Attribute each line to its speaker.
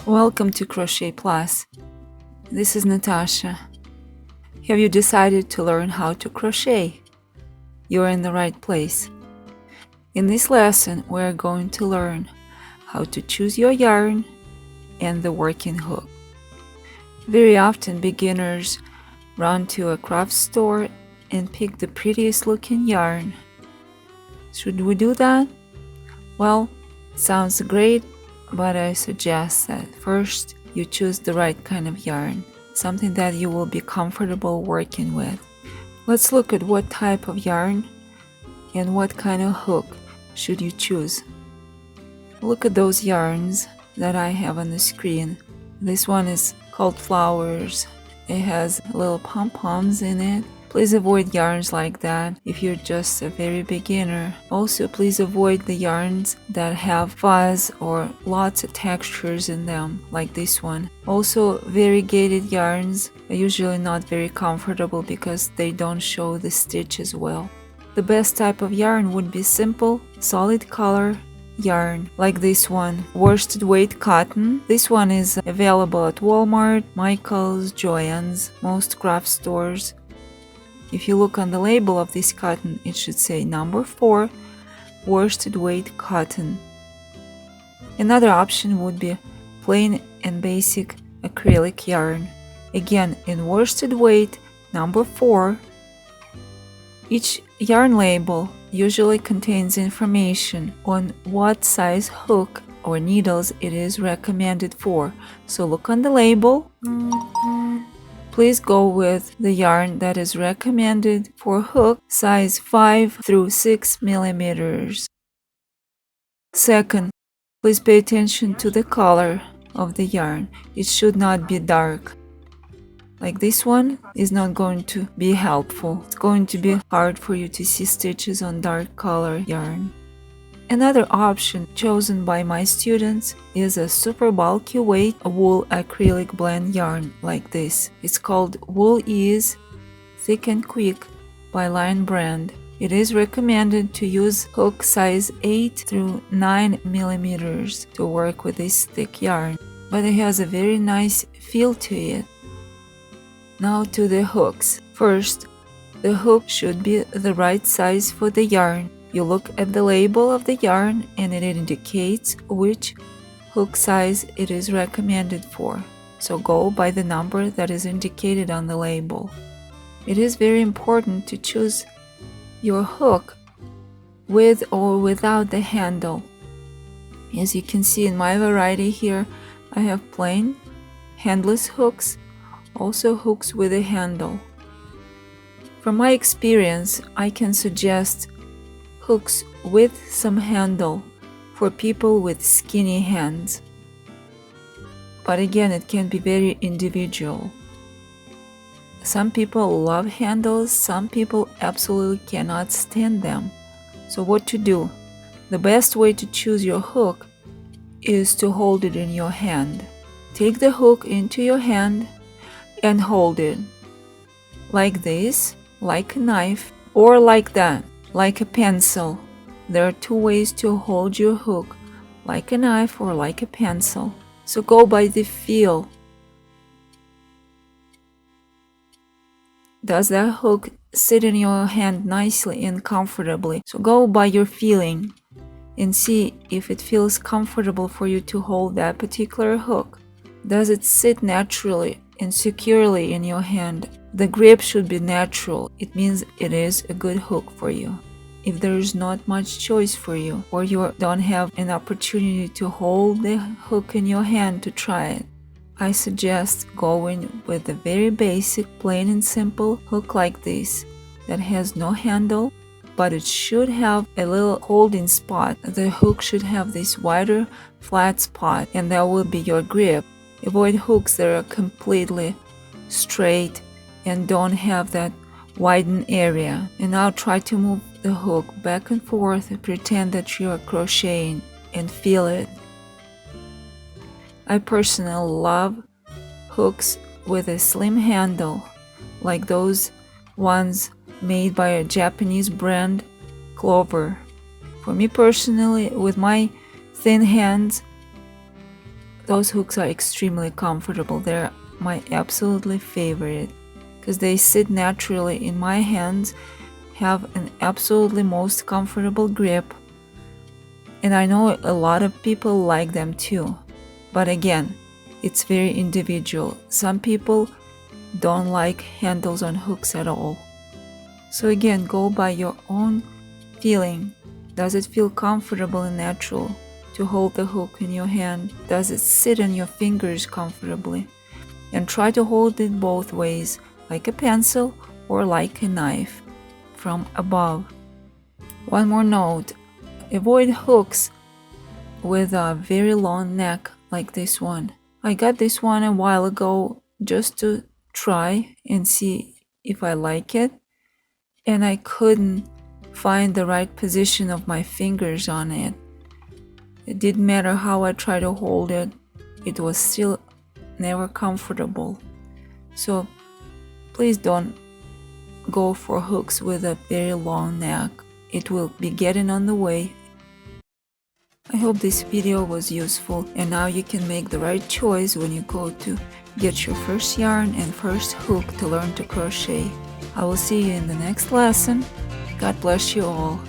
Speaker 1: Welcome to Crochet Plus. This is Natasha. Have you decided to learn how to crochet? You're in the right place. In this lesson, we're going to learn how to choose your yarn and the working hook. Very often, beginners run to a craft store and pick the prettiest looking yarn. Should we do that? Well, sounds great, but I suggest that first you choose the right kind of yarn, something that you will be comfortable working with. Let's look at what type of yarn and what kind of hook should you choose. Look at those yarns that I have on the screen. This one is called Flowers. It has little pom-poms in it. Please avoid yarns like that if you're just a very beginner. Also, please avoid the yarns that have fuzz or lots of textures in them, like this one. Also, variegated yarns are usually not very comfortable because they don't show the stitches well. The best type of yarn would be simple, solid color yarn, like this one, worsted weight cotton. This one is available at Walmart, Michaels, Joann's, most craft stores. If you look on the label of this cotton, it should say number 4, worsted weight cotton. Another option would be plain and basic acrylic yarn. Again, in worsted weight number 4. Each yarn label usually contains information on what size hook or needles it is recommended for. So look on the label. Please go with the yarn that is recommended for hook size 5 through 6 millimeters. Second, please pay attention to the color of the yarn. It should not be dark. Like this one is not going to be helpful. It's going to be hard for you to see stitches on dark color yarn. Another option chosen by my students is a super bulky weight wool acrylic blend yarn like this. It's called Wool Ease Thick and Quick by Lion brand. It is recommended to use hook size 8 through 9 millimeters to work with this thick yarn, but it has a very nice feel to it. Now to the hooks. First, the hook should be the right size for the yarn. You look at the label of the yarn and it indicates which hook size it is recommended for. So go by the number that is indicated on the label. It is very important to choose your hook with or without the handle. As you can see in my variety here, I have plain, handless hooks, also hooks with a handle. From my experience, I can suggest hooks with some handle for people with skinny hands. But again, it can be very individual. Some people love handles, some people absolutely cannot stand them. So what to do? The best way to choose your hook is to hold it in your hand. Take the hook into your hand and hold it like this, like a knife, or like that, like a pencil. There are two ways to hold your hook, like a knife or like a pencil. So go by the feel. Does that hook sit in your hand nicely and comfortably? So go by your feeling and see if it feels comfortable for you to hold that particular hook. Does it sit naturally and securely in your hand? The grip should be natural. It means it is a good hook for you. If there is not much choice for you, or you don't have an opportunity to hold the hook in your hand to try it, I suggest going with a very basic, plain and simple hook like this that has no handle, but it should have a little holding spot. The hook should have this wider, flat spot, and that will be your grip. Avoid hooks that are completely straight and don't have that widened area. And now try to move the hook back and forth and pretend that you are crocheting and feel it. I personally love hooks with a slim handle, like those ones made by a Japanese brand, Clover. For me personally, with my thin hands, Those hooks are extremely comfortable. They're my absolutely favorite because they sit naturally in my hands, have an absolutely most comfortable grip, and I know a lot of people like them too. But again, it's very individual. Some people don't like handles on hooks at all. So again, go by your own feeling. Does it feel comfortable and natural to hold the hook in your hand? Does it sit on your fingers comfortably? And try to hold it both ways, like a pencil or like a knife, from above. One more note, avoid hooks with a very long neck like this one. I got this one a while ago just to try and see if I like it, and I couldn't find the right position of my fingers on it. It didn't matter how I tried to hold it, it was still never comfortable. So please don't go for hooks with a very long neck. It will be getting on the way. I hope this video was useful, and now you can make the right choice when you go to get your first yarn and first hook to learn to crochet. I will see you in the next lesson. God bless you all.